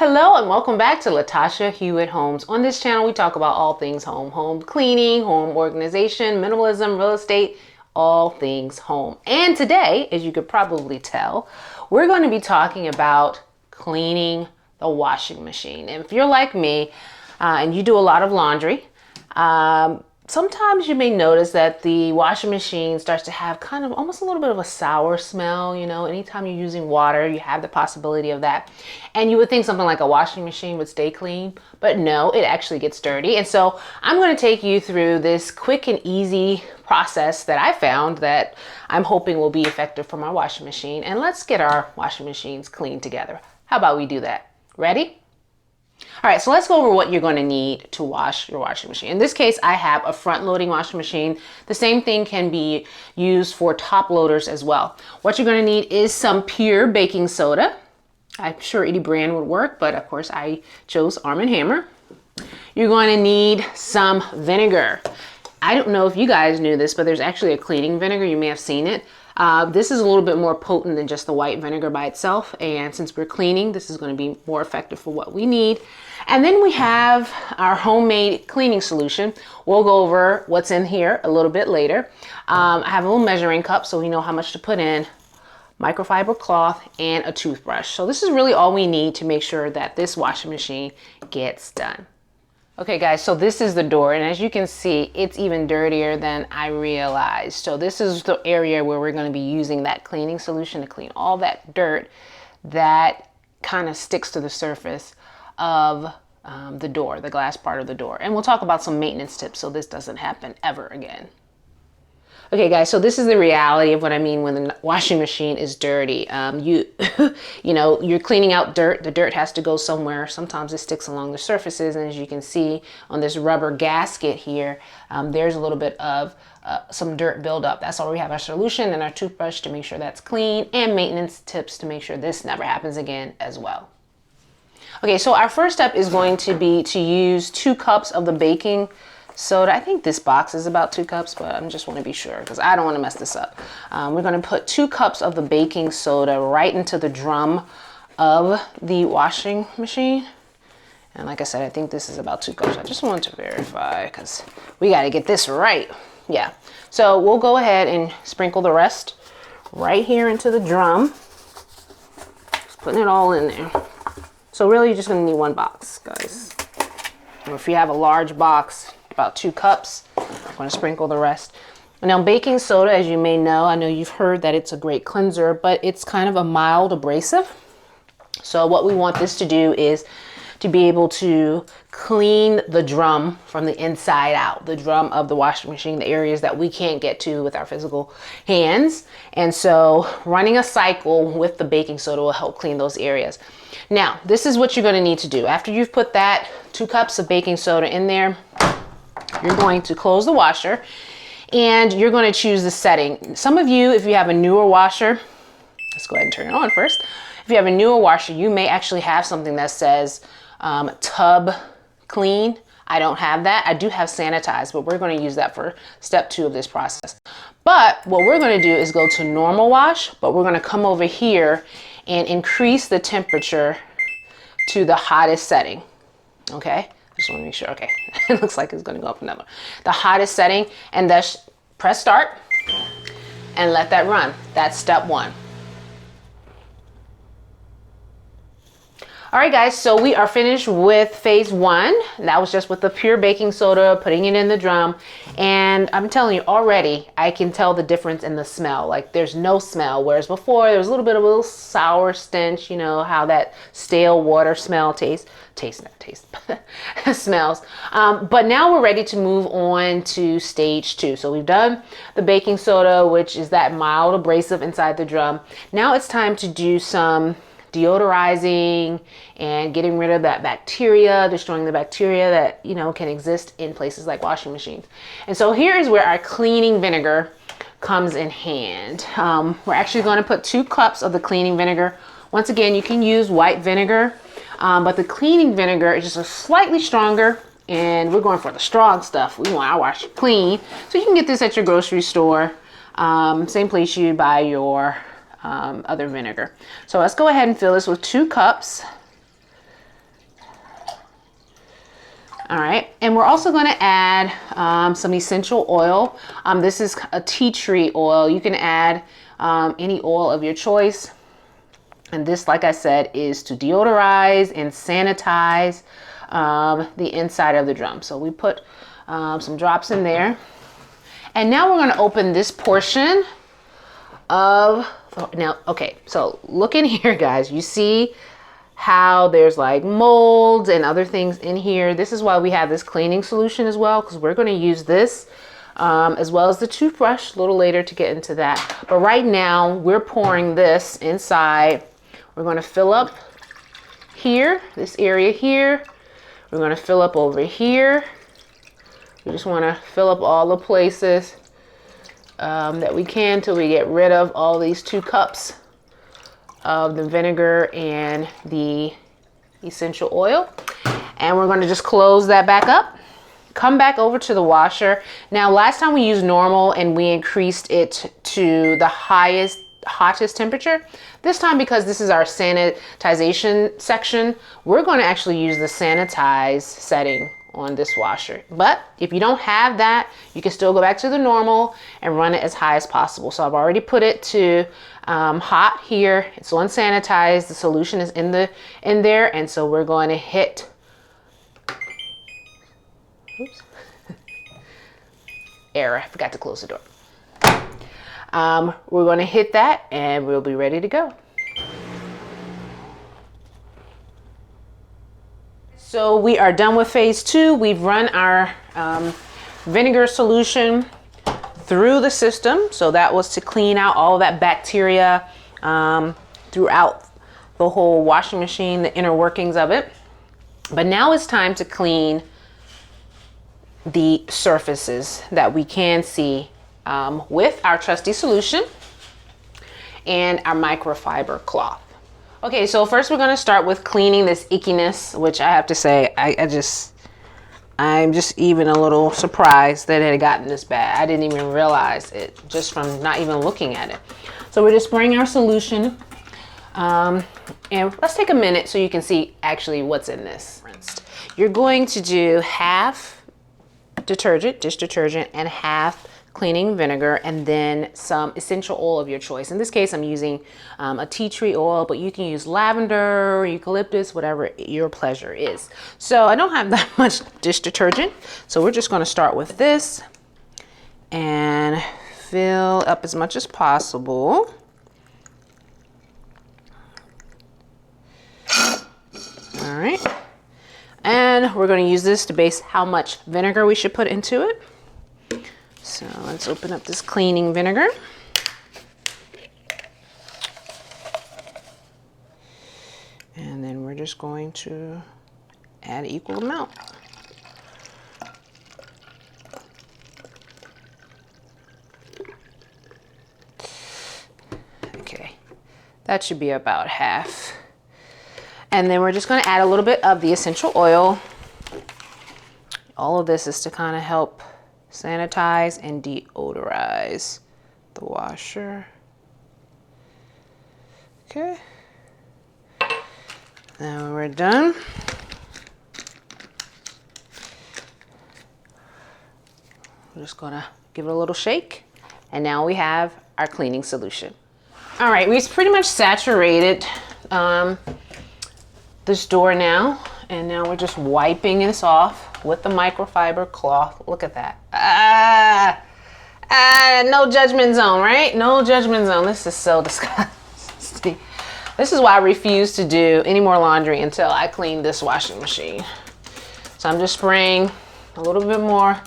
Hello and welcome back to Latasha Hewitt Homes. On this channel, we talk about all things home, home cleaning, home organization, minimalism, real estate, all things home. And today, as you could probably tell, we're going to be talking about cleaning the washing machine. And if you're like me and you do a lot of laundry, sometimes you may notice that the washing machine starts to have kind of almost a little bit of a sour smell. You know, anytime you're using water, you have the possibility of that. And you would think something like a washing machine would stay clean, but no, it actually gets dirty. And so I'm going to take you through this quick and easy process that I found that I'm hoping will be effective for my washing machine. And let's get our washing machines clean together. How about we do that? Ready? All right, so let's go over what you're going to need to wash your washing machine. In this case, I have a front-loading washing machine. The same thing can be used for top loaders as well. What you're going to need is some pure baking soda. I'm sure any brand would work, but of course I chose Arm & Hammer. You're going to need some vinegar. I don't know if you guys knew this, but there's actually a cleaning vinegar. You may have seen it. This is a little bit more potent than just the white vinegar by itself. And since we're cleaning, this is going to be more effective for what we need. And then we have our homemade cleaning solution. We'll go over what's in here a little bit later. I have a little measuring cup so we know how much to put in, microfiber cloth, and a toothbrush. So this is really all we need to make sure that this washing machine gets done. Okay guys, so this is the door, and as you can see, it's even dirtier than I realized. So this is the area where we're going to be using that cleaning solution to clean all that dirt that kind of sticks to the surface of the door, the glass part of the door. And we'll talk about some maintenance tips so this doesn't happen ever again. Okay guys, so this is the reality of what I mean when the washing machine is dirty. You know, you're cleaning out dirt. The dirt has to go somewhere. Sometimes it sticks along the surfaces. And as you can see on this rubber gasket here, there's a little bit of some dirt buildup. That's why we have our solution and our toothbrush to make sure that's clean, and maintenance tips to make sure this never happens again as well. Okay, so our first step is going to be to use 2 cups of the baking soda. I think this box is about 2 cups, but I just want to be sure because I don't want to mess this up. We're going to put 2 cups of the baking soda right into the drum of the washing machine. And like I said, I think this is about 2 cups. I just want to verify because we got to get this right. Yeah. So we'll go ahead and sprinkle the rest right here into the drum. Just putting it all in there. So really you're just going to need 1 box, guys. Or if you have a large box, about 2 cups. I'm going to sprinkle the rest. Now baking soda, as you may know, I know you've heard that it's a great cleanser, but it's kind of a mild abrasive. So what we want this to do is to be able to clean the drum from the inside out, the drum of the washing machine, the areas that we can't get to with our physical hands. And so running a cycle with the baking soda will help clean those areas. Now, this is what you're going to need to do. After you've put that 2 cups of baking soda in there, you're going to close the washer and you're going to choose the setting. Some of you, if you have a newer washer, let's go ahead and turn it on first. If you have a newer washer, you may actually have something that says tub clean. I don't have that. I do have sanitize, but we're going to use that for step 2 of this process. But what we're going to do is go to normal wash, but we're going to come over here and increase the temperature to the hottest setting. Okay. Just want to make sure. Okay. It looks like it's going to go up another. The hottest setting, and that's press start and let that run. That's step 1. All right, guys, so we are finished with phase 1. That was just with the pure baking soda, putting it in the drum. And I'm telling you already, I can tell the difference in the smell. Like there's no smell, whereas before there was a little bit of a little sour stench, you know, how that stale water smell smells. But now we're ready to move on to stage 2. So we've done the baking soda, which is that mild abrasive inside the drum. Now it's time to do some deodorizing and getting rid of that bacteria, destroying the bacteria that, you know, can exist in places like washing machines. And so here is where our cleaning vinegar comes in hand. We're actually going to put 2 cups of the cleaning vinegar. Once again, you can use white vinegar, but the cleaning vinegar is just a slightly stronger, and we're going for the strong stuff. We want our wash clean. So you can get this at your grocery store, same place you buy your other vinegar. So let's go ahead and fill this with 2 cups All right, and we're also going to add some essential oil. This is a tea tree oil. You can add any oil of your choice. And this, like I said, is to deodorize and sanitize the inside of the drum. So we put some drops in there. And now we're going to open this portion of, now, okay, so look in here, guys. You see how there's like molds and other things in here. This is why we have this cleaning solution as well, because we're going to use this as well as the toothbrush a little later to get into that. But right now we're pouring this inside. We're going to fill up here, this area here. We're going to fill up over here. We just want to fill up all the places that we can till we get rid of all these 2 cups of the vinegar and the essential oil. And we're going to just close that back up. Come back over to the washer. Now, last time we used normal and we increased it to the hottest temperature. This time, because this is our sanitization section, we're going to actually use the sanitize setting on this washer. But if you don't have that, you can still go back to the normal and run it as high as possible. So I've already put it to hot here. It's on sanitize. The solution is in there, and so we're going to hit. Oops. Error. I forgot to close the door. We're going to hit that, and we'll be ready to go. So we are done with phase 2. We've run our vinegar solution through the system. So that was to clean out all that bacteria throughout the whole washing machine, the inner workings of it. But now it's time to clean the surfaces that we can see with our trusty solution and our microfiber cloth. Okay, so first we're going to start with cleaning this ickiness, which I have to say, I'm just even a little surprised that it had gotten this bad. I didn't even realize it just from not even looking at it. So we're just spraying our solution, and let's take a minute so you can see actually what's in this. You're going to do half detergent, dish detergent, and half cleaning vinegar, and then some essential oil of your choice. In this case, I'm using a tea tree oil, but you can use lavender, eucalyptus, whatever your pleasure is. So I don't have that much dish detergent, so we're just going to start with this and fill up as much as possible. All right, and we're going to use this to base how much vinegar we should put into it. So let's open up this cleaning vinegar. And then we're just going to add equal amount. Okay, that should be about half. And then we're just going to add a little bit of the essential oil. All of this is to kind of help sanitize and deodorize the washer. Okay. Now we're done. We're just gonna give it a little shake, and now we have our cleaning solution. All right, we've pretty much saturated this door now, and now we're just wiping this off with the microfiber cloth. Look at that. No judgment zone, right? No judgment zone. This is so disgusting. This is why I refuse to do any more laundry until I clean this washing machine. So I'm just spraying a little bit more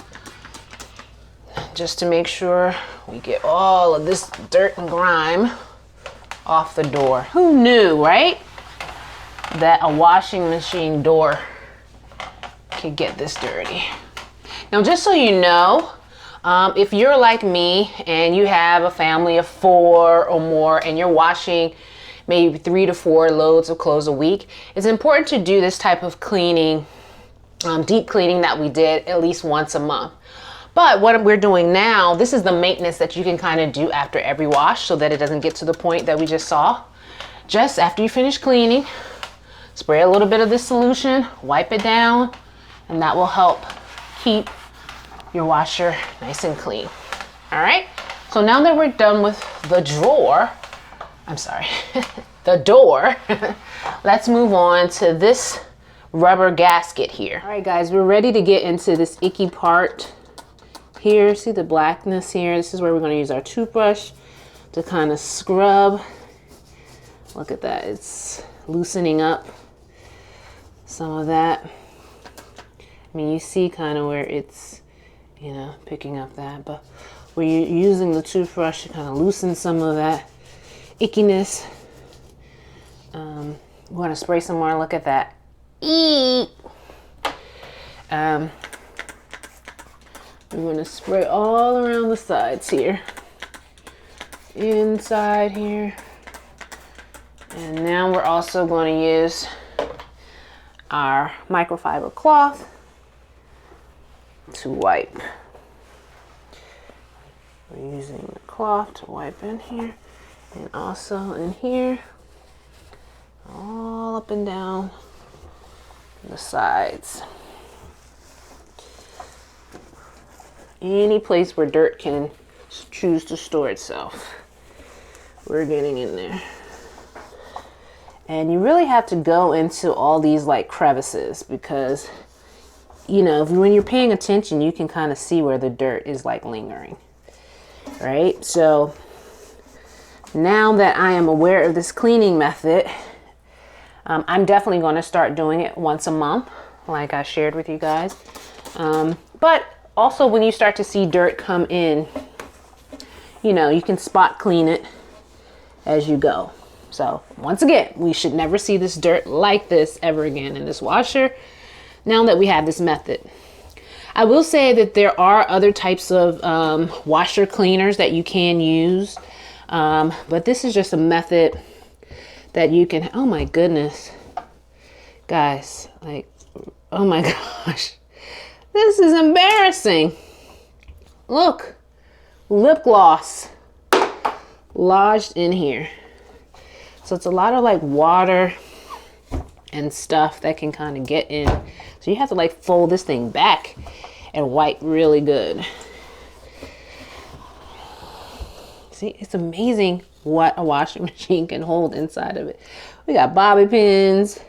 just to make sure we get all of this dirt and grime off the door. Who knew, right? That a washing machine door could get this dirty. Now, just so you know, if you're like me and you have a family of 4 or more and you're washing maybe 3 to 4 loads of clothes a week, it's important to do this type of cleaning, deep cleaning that we did at least once a month. But what we're doing now, this is the maintenance that you can kind of do after every wash so that it doesn't get to the point that we just saw. Just after you finish cleaning, spray a little bit of this solution, wipe it down, and that will help keep your washer nice and clean. All right, so now that we're done with the drawer, I'm sorry, the door, let's move on to this rubber gasket here. All right, guys, we're ready to get into this icky part here. See the blackness here? This is where we're going to use our toothbrush to kind of scrub. Look at that, it's loosening up some of that. I mean, you see kind of where it's, you know, picking up that, but where you're using the toothbrush to kind of loosen some of that ickiness. You want to spray some more. Look at that. We're going to spray all around the sides here, inside here, and now we're also going to use our microfiber cloth to wipe. We're using the cloth to wipe in here and also in here, all up and down the sides. Any place where dirt can choose to store itself, we're getting in there. And you really have to go into all these like crevices because, you know, when you're paying attention, you can kind of see where the dirt is like lingering, right? So now that I am aware of this cleaning method, I'm definitely going to start doing it once a month, like I shared with you guys. But also when you start to see dirt come in, you know, you can spot clean it as you go. So once again, we should never see this dirt like this ever again in this washer now that we have this method. I will say that there are other types of washer cleaners that you can use, but this is just a method that you can, oh my goodness, guys, like, oh my gosh, this is embarrassing. Look, lip gloss lodged in here. So it's a lot of like water and stuff that can kind of get in. So you have to like fold this thing back and wipe really good. See, it's amazing what a washing machine can hold inside of it. We got bobby pins,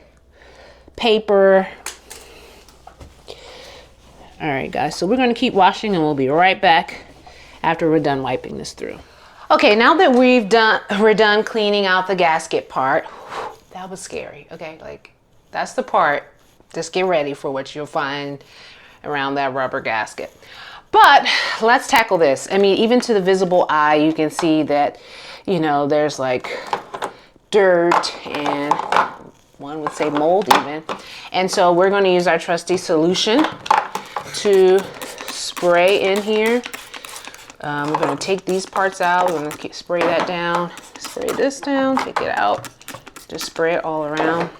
paper. All right, guys, so we're gonna keep washing and we'll be right back after we're done wiping this through. Okay, now that we're done cleaning out the gasket part, that was scary, okay? Like, that's the part, just get ready for what you'll find around that rubber gasket. But let's tackle this. I mean, even to the visible eye, you can see that, you know, there's like dirt and one would say mold even. And so we're gonna use our trusty solution to spray in here. We're going to take these parts out. We're going to spray that down, spray this down, take it out, just spray it all around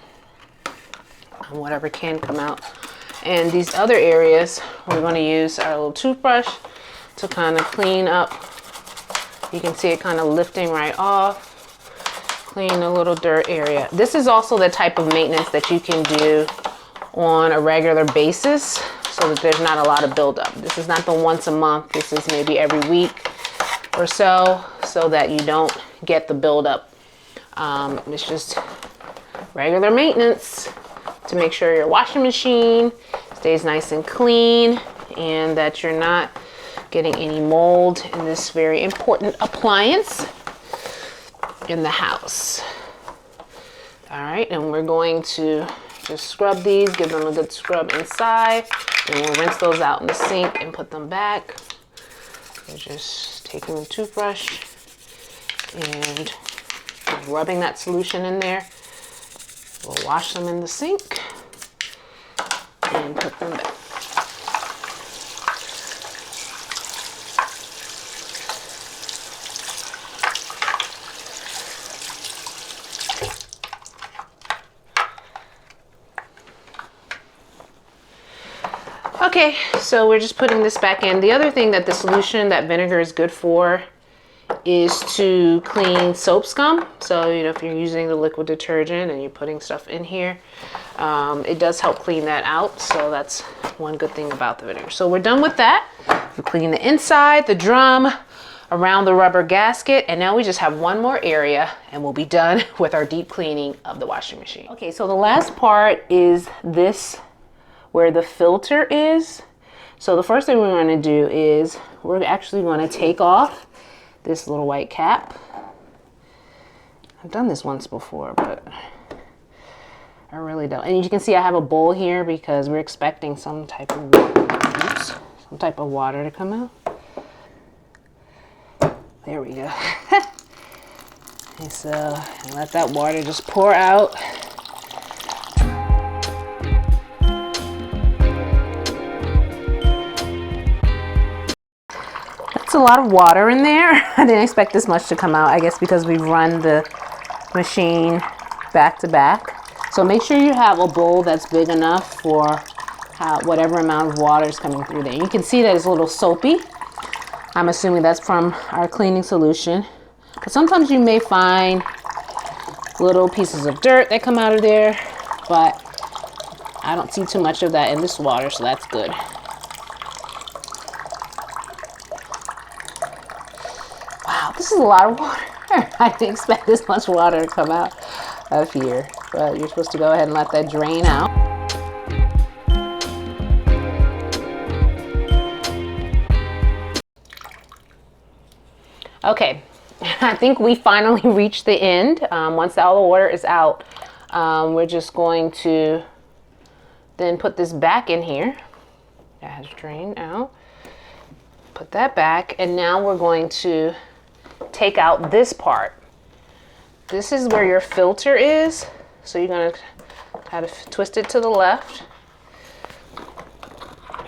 on whatever can come out. And these other areas, we're going to use our little toothbrush to kind of clean up. You can see it kind of lifting right off, clean a little dirt area. This is also the type of maintenance that you can do on a regular basis, so that there's not a lot of buildup. This is not the once a month. This is maybe every week or so that you don't get the buildup. It's just regular maintenance to make sure your washing machine stays nice and clean and that you're not getting any mold in this very important appliance in the house. All right, and we're going to just scrub these, give them a good scrub inside, and we'll rinse those out in the sink and put them back. We're just taking the toothbrush and rubbing that solution in there. We'll wash them in the sink and put them back. Okay, so we're just putting this back in. The other thing that the solution, that vinegar is good for, is to clean soap scum. So, you know, if you're using the liquid detergent and you're putting stuff in here, It does help clean that out, so that's one good thing about the vinegar. So we're done with that. We clean the inside, the drum, around the rubber gasket, and now we just have one more area and we'll be done with our deep cleaning of the washing machine. Okay, so the last part is this, where the filter is. So the first thing we're going to do is we're actually going to take off this little white cap. I've done this once before, but I really don't. And you can see I have a bowl here because we're expecting some type of water to come out. There we go. And so let that water just pour out. That's a lot of water in there. I didn't expect this much to come out, I guess because we've run the machine back to back. So make sure you have a bowl that's big enough for whatever amount of water is coming through there. You can see that it's a little soapy. I'm assuming that's from our cleaning solution. But sometimes you may find little pieces of dirt that come out of there, but I don't see too much of that in this water, so that's good. Wow, this is a lot of water. I didn't expect this much water to come out of here, but you're supposed to go ahead and let that drain out. Okay, I think we finally reached the end. Once all the water is out, we're just going to then put this back in here. That has drained out. Put that back, and now we're going to take out this part. This is where your filter is. So you're gonna kind of twist it to the left.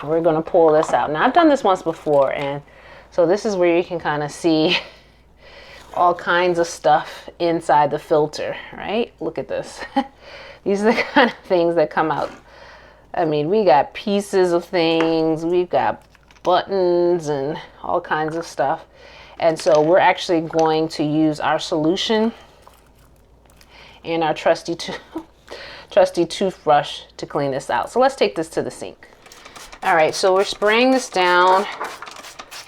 We're gonna pull this out. Now I've done this once before, and so this is where you can kind of see all kinds of stuff inside the filter, right? Look at this. These are the kind of things that come out. I mean, we got pieces of things, we've got buttons and all kinds of stuff. And so we're actually going to use our solution and our trusty toothbrush to clean this out. So let's take this to the sink. All right, so we're spraying this down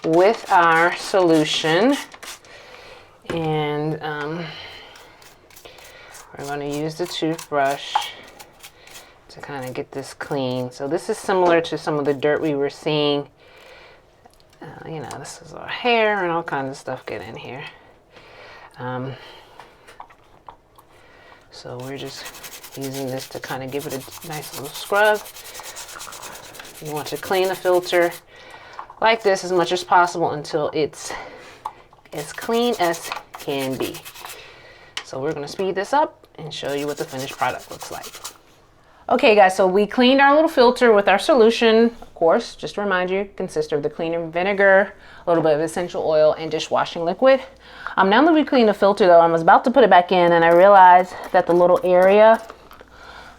with our solution, and we're going to use the toothbrush to kind of get this clean. So this is similar to some of the dirt we were seeing. You know, this is our hair and all kinds of stuff get in here. So we're just using this to kind of give it a nice little scrub. You want to clean the filter like this as much as possible until it's as clean as can be. So we're going to speed this up and show you what the finished product looks like. Okay guys, so we cleaned our little filter with our solution. Of course, just to remind you, consists of the cleaner vinegar, a little bit of essential oil, and dishwashing liquid. Now that we cleaned the filter though, I was about to put it back in and I realized that the little area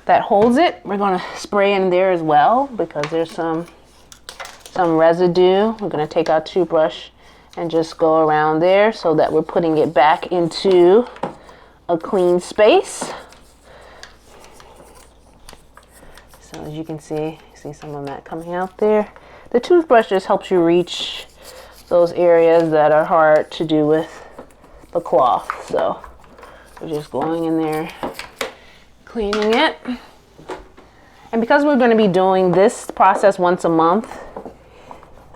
that holds it, we're going to spray in there as well because there's some residue. We're going to take our toothbrush and just go around there so that we're putting it back into a clean space. So as you can see some of that coming out there. The toothbrush just helps you reach those areas that are hard to do with the cloth. So we're just going in there, cleaning it. And because we're going to be doing this process once a month,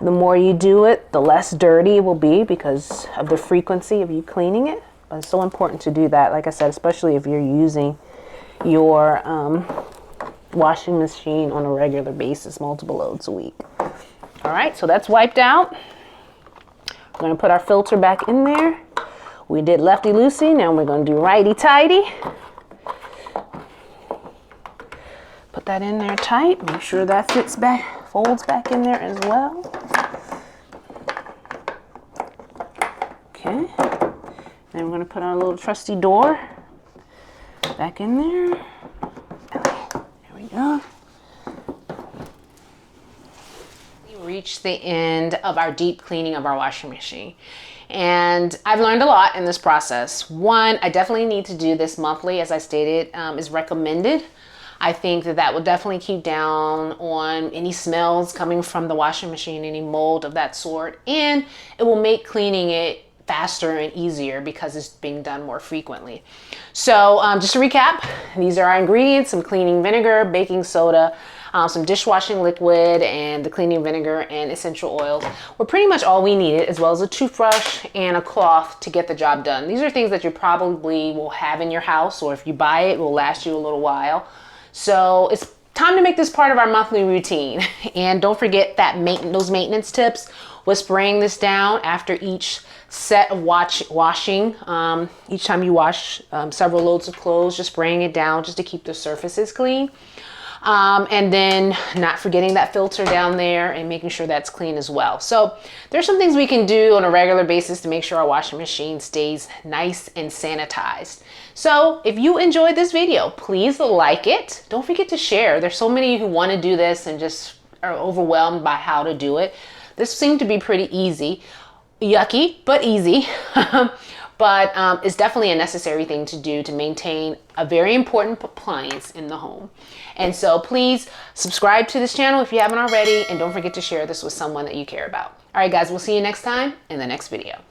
the more you do it, the less dirty it will be because of the frequency of you cleaning it. But it's so important to do that, like I said, especially if you're using your washing machine on a regular basis, multiple loads a week. All right, so that's wiped out. We're going to put our filter back in there. We did lefty-loosey, now we're going to do righty-tighty. Put that in there tight, make sure that fits back, folds back in there as well. Okay, then we're going to put our little trusty door back in there. There we go. We reached the end of our deep cleaning of our washing machine. And I've learned a lot in this process. One, I definitely need to do this monthly, as I stated, is recommended. I think that that will definitely keep down on any smells coming from the washing machine, any mold of that sort, and it will make cleaning it faster and easier because it's being done more frequently. So just to recap, these are our ingredients: some cleaning vinegar, baking soda, some dishwashing liquid, and the cleaning vinegar and essential oils were pretty much all we needed, as well as a toothbrush and a cloth to get the job done. These are things that you probably will have in your house, or if you buy it, it will last you a little while. So it's time to make this part of our monthly routine. And don't forget that those maintenance tips with spraying this down after each set of washing. Each time you wash several loads of clothes, just spraying it down just to keep the surfaces clean. And then not forgetting that filter down there and making sure that's clean as well. So there's some things we can do on a regular basis to make sure our washing machine stays nice and sanitized. So if you enjoyed this video, please like it. Don't forget to share. There's so many who want to do this and just are overwhelmed by how to do it. This seemed to be pretty easy. Yucky, but easy. But it's definitely a necessary thing to do to maintain a very important appliance in the home. And so please subscribe to this channel if you haven't already, and don't forget to share this with someone that you care about. All right, guys, we'll see you next time in the next video.